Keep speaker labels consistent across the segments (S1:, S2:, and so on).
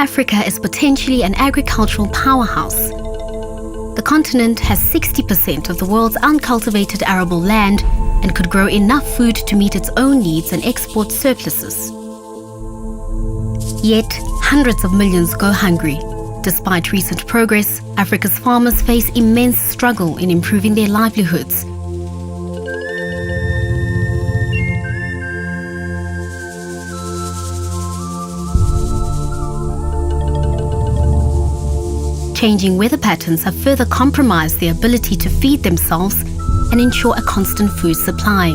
S1: Africa is potentially an agricultural powerhouse. The continent has 60% of the world's uncultivated arable land and could grow enough food to meet its own needs and export surpluses. Yet, hundreds of millions go hungry. Despite recent progress, Africa's farmers face immense struggle in improving their livelihoods. Changing weather patterns have further compromised their ability to feed themselves and ensure a constant food supply.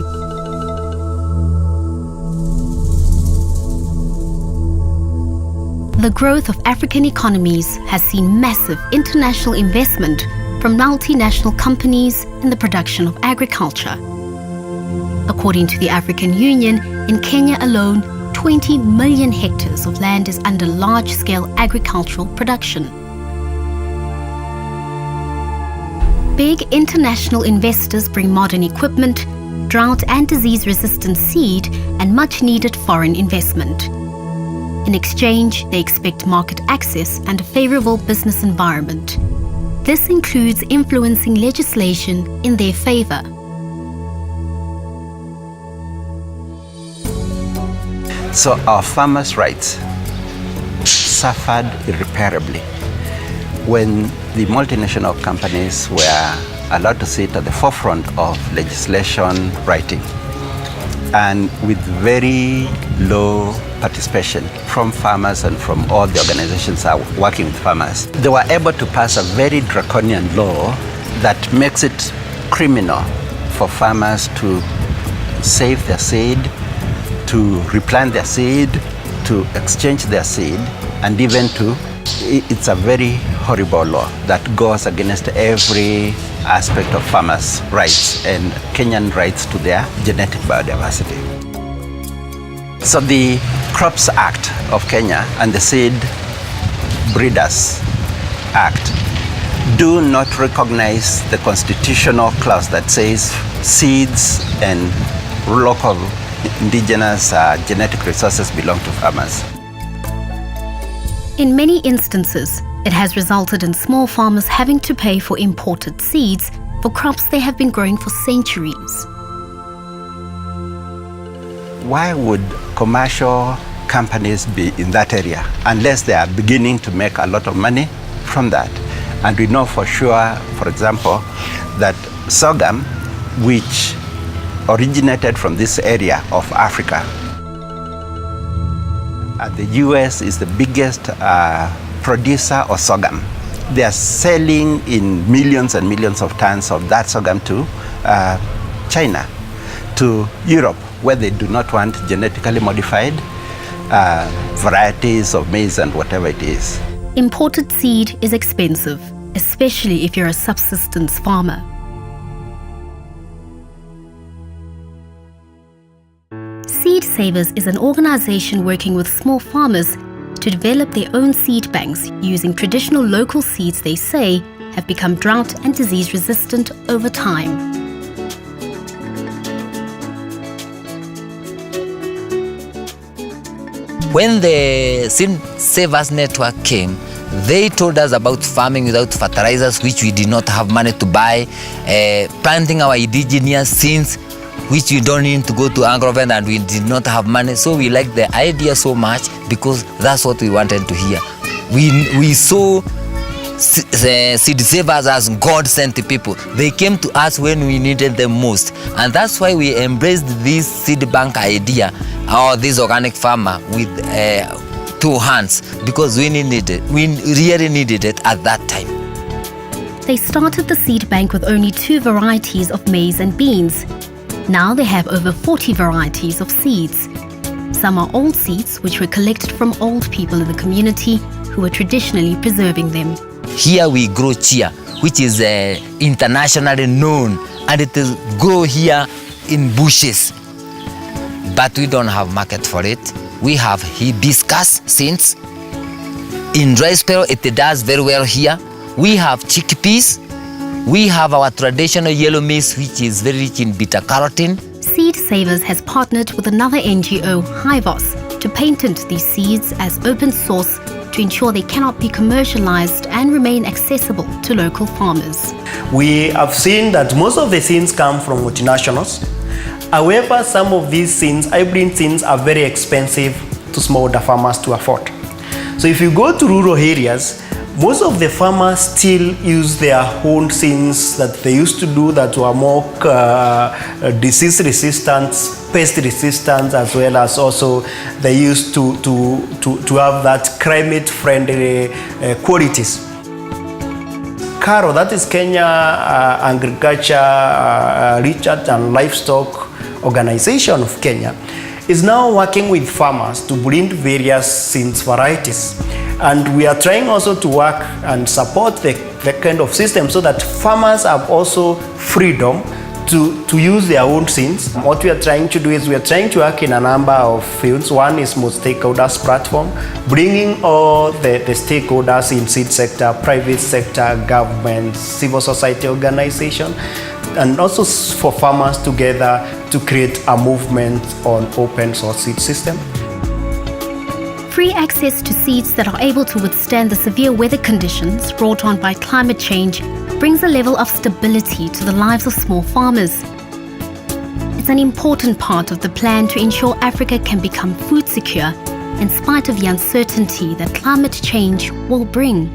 S1: The growth of African economies has seen massive international investment from multinational companies in the production of agriculture. According to the African Union, in Kenya alone, 20 million hectares of land is under large-scale agricultural production. Big international investors bring modern equipment, drought and disease-resistant seed, and much-needed foreign investment. In exchange, they expect market access and a favorable business environment. This includes influencing legislation in their favor.
S2: So our farmers' rights suffered irreparably when the multinational companies were allowed to sit at the forefront of legislation writing, and with very low participation from farmers and from all the organizations that are working with farmers. They were able to pass a very draconian law that makes it criminal for farmers to save their seed, to replant their seed, to exchange their seed, and even it's a very horrible law that goes against every aspect of farmers' rights and Kenyan rights to their genetic biodiversity. So the Crops Act of Kenya and the Seed Breeders Act do not recognize the constitutional clause that says seeds and local indigenous genetic resources belong to farmers.
S1: In many instances, it has resulted in small farmers having to pay for imported seeds for crops they have been growing for centuries.
S2: Why would commercial companies be in that area unless they are beginning to make a lot of money from that? And we know for sure, for example, that sorghum, which originated from this area of Africa, the US is the biggest producer of sorghum. They are selling in millions and millions of tons of that sorghum to China, to Europe, where they do not want genetically modified varieties of maize and whatever it is.
S1: Imported seed is expensive, especially if you're a subsistence farmer. Seed Savers is an organization working with small farmers to develop their own seed banks using traditional local seeds they say have become drought and disease resistant over time.
S3: When the Seed Savers Network came, they told us about farming without fertilizers, which we did not have money to buy, planting our indigenous seeds, which we don't need to go to Agrovet, and we did not have money. So we liked the idea so much because that's what we wanted to hear. We saw Seed Savers as God sent people. They came to us when we needed them most, and that's why we embraced this seed bank idea, or this organic farmer, with 2 hands, because we needed it. We really needed it at that time.
S1: They started the seed bank with only 2 varieties of maize and beans. Now they have over 40 varieties of seeds. Some are old seeds which were collected from old people in the community who were traditionally preserving them.
S3: Here we grow chia, which is internationally known, and it is grow here in bushes. But we don't have market for it. We have hibiscus seeds. In dry spell, it does very well here. We have chickpeas. We have our traditional yellow maize, which is very rich in beta-carotene.
S1: Seed Savers has partnered with another NGO, Hivos, to patent these seeds as open source to ensure they cannot be commercialized and remain accessible to local farmers.
S4: We have seen that most of the seeds come from multinationals. However, some of these seeds, hybrid seeds, are very expensive to smallholder farmers to afford. So if you go to rural areas, most of the farmers still use their own seeds that they used to do that were more disease resistant, pest resistant, as well as also they used to have that climate friendly qualities. CARO, that is Kenya Agriculture Research and Livestock Organization of Kenya, is now working with farmers to breed various seeds varieties. And we are trying also to work and support the kind of system so that farmers have also freedom to use their own seeds. What we are trying to do is we are trying to work in a number of fields. One is multi-stakeholders platform, bringing all the stakeholders in seed sector, private sector, government, civil society organization, and also for farmers together to create a movement on open source seed system.
S1: Free access to seeds that are able to withstand the severe weather conditions brought on by climate change brings a level of stability to the lives of small farmers. It's an important part of the plan to ensure Africa can become food secure in spite of the uncertainty that climate change will bring.